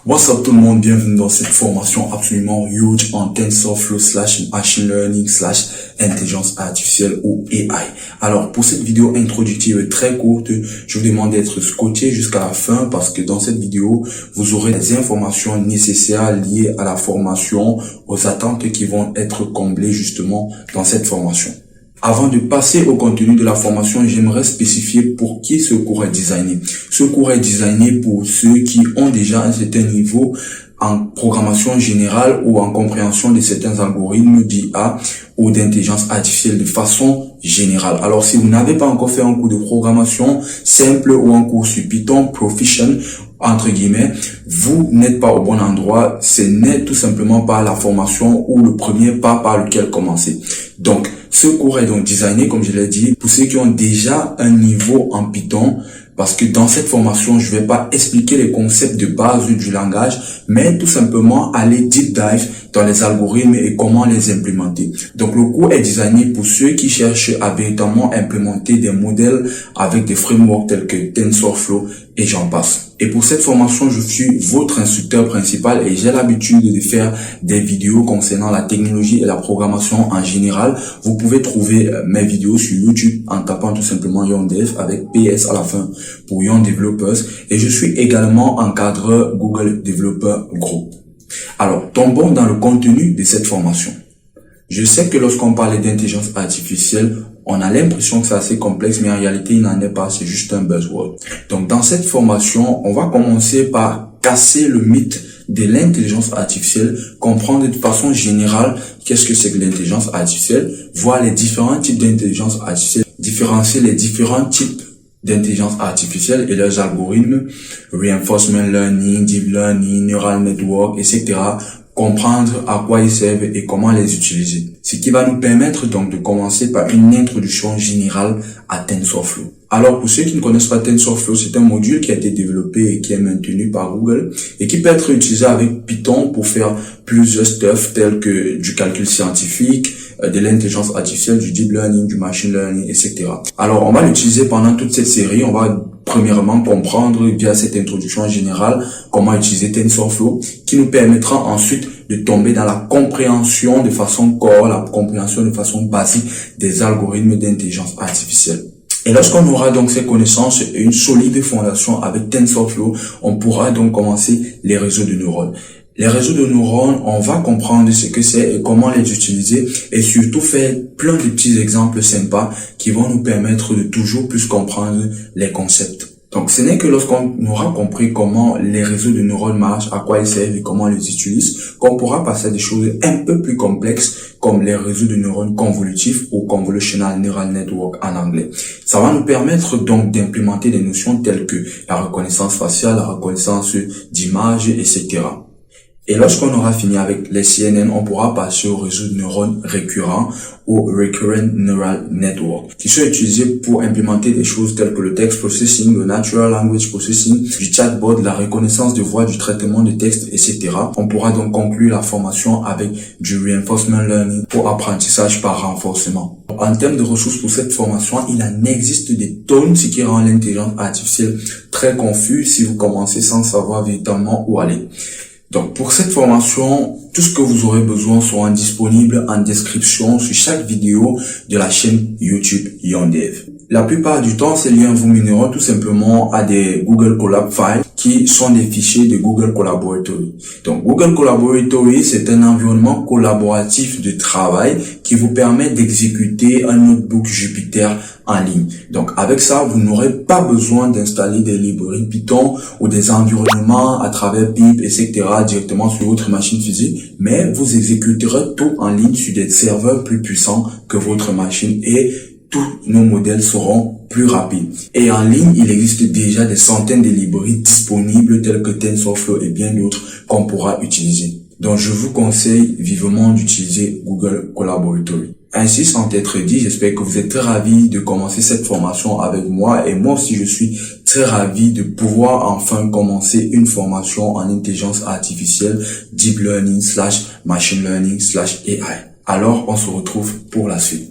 What's up tout le monde, bienvenue dans cette formation absolument huge en TensorFlow / Machine Learning / Intelligence Artificielle ou AI. Alors pour cette vidéo introductive très courte, je vous demande d'être scotché jusqu'à la fin parce que dans cette vidéo, vous aurez des informations nécessaires liées à la formation, aux attentes qui vont être comblées justement dans cette formation. Avant de passer au contenu de la formation, j'aimerais spécifier pour qui ce cours est designé. Ce cours est designé pour ceux qui ont déjà un certain niveau en programmation générale ou en compréhension de certains algorithmes d'IA ou d'intelligence artificielle de façon générale. Alors, si vous n'avez pas encore fait un cours de programmation simple ou un cours sur Python Proficient, entre guillemets, vous n'êtes pas au bon endroit. Ce n'est tout simplement pas la formation ou le premier pas par lequel commencer. Donc, ce cours est donc designé, comme je l'ai dit, pour ceux qui ont déjà un niveau en Python, parce que dans cette formation, je vais pas expliquer les concepts de base du langage, mais tout simplement aller deep dive dans les algorithmes et comment les implémenter. Donc, le cours est designé pour ceux qui cherchent à véritablement implémenter des modèles avec des frameworks tels que TensorFlow et j'en passe. Et pour cette formation, je suis votre instructeur principal et j'ai l'habitude de faire des vidéos concernant la technologie et la programmation en général. Vous pouvez trouver mes vidéos sur YouTube en tapant tout simplement YoungDev avec PS à la fin pour Young Developers. Et je suis également encadreur Google Developer Group. Alors, tombons dans le contenu de cette formation. Je sais que lorsqu'on parle d'intelligence artificielle, on a l'impression que c'est assez complexe, mais en réalité, il n'en est pas, c'est juste un buzzword. Donc, dans cette formation, on va commencer par casser le mythe de l'intelligence artificielle, comprendre de façon générale qu'est-ce que c'est que l'intelligence artificielle, voir les différents types d'intelligence artificielle, différencier les différents types d'intelligence artificielle et leurs algorithmes, reinforcement learning, deep learning, neural network, etc., comprendre à quoi ils servent et comment les utiliser. Ce qui va nous permettre donc de commencer par une introduction générale à TensorFlow. Alors pour ceux qui ne connaissent pas TensorFlow, c'est un module qui a été développé et qui est maintenu par Google et qui peut être utilisé avec Python pour faire plusieurs stuff tels que du calcul scientifique, de l'intelligence artificielle, du deep learning, du machine learning, etc. Alors on va l'utiliser pendant toute cette série. On va premièrement comprendre via cette introduction générale comment utiliser TensorFlow qui nous permettra ensuite de tomber dans la compréhension de façon core, la compréhension de façon basique des algorithmes d'intelligence artificielle. Et lorsqu'on aura donc ces connaissances et une solide fondation avec TensorFlow, on pourra donc commencer les réseaux de neurones. Les réseaux de neurones, on va comprendre ce que c'est et comment les utiliser et surtout faire plein de petits exemples sympas qui vont nous permettre de toujours plus comprendre les concepts. Donc, ce n'est que lorsqu'on aura compris comment les réseaux de neurones marchent, à quoi ils servent et comment on les utilise, qu'on pourra passer à des choses un peu plus complexes comme les réseaux de neurones convolutifs ou convolutional neural network en anglais. Ça va nous permettre donc d'implémenter des notions telles que la reconnaissance faciale, la reconnaissance d'images, etc. Et lorsqu'on aura fini avec les CNN, on pourra passer aux réseaux de neurones récurrents ou Recurrent Neural Network, qui sont utilisés pour implémenter des choses telles que le text processing, le natural language processing, du chatbot, la reconnaissance de voix, du traitement de texte, etc. On pourra donc conclure la formation avec du reinforcement learning pour apprentissage par renforcement. En termes de ressources pour cette formation, il en existe des tonnes, ce qui rend l'intelligence artificielle très confus si vous commencez sans savoir véritablement où aller. Donc, pour cette formation, tout ce que vous aurez besoin sera disponible en description sur chaque vidéo de la chaîne YouTube YoungDev. La plupart du temps, ces liens vous mèneront tout simplement à des Google Colab Files qui sont des fichiers de Google Collaboratory. Donc, Google Collaboratory, c'est un environnement collaboratif de travail qui vous permet d'exécuter un notebook Jupyter en ligne. Donc, avec ça, vous n'aurez pas besoin d'installer des librairies Python ou des environnements à travers pip, etc. directement sur votre machine physique, mais vous exécuterez tout en ligne sur des serveurs plus puissants que votre machine et tous nos modèles seront plus rapides. Et en ligne, il existe déjà des centaines de librairies disponibles telles que TensorFlow et bien d'autres qu'on pourra utiliser. Donc, je vous conseille vivement d'utiliser Google Collaboratory. Ainsi, sans être dit, j'espère que vous êtes très ravis de commencer cette formation avec moi et moi aussi je suis très ravi de pouvoir enfin commencer une formation en intelligence artificielle, deep learning / machine learning / AI. Alors, on se retrouve pour la suite.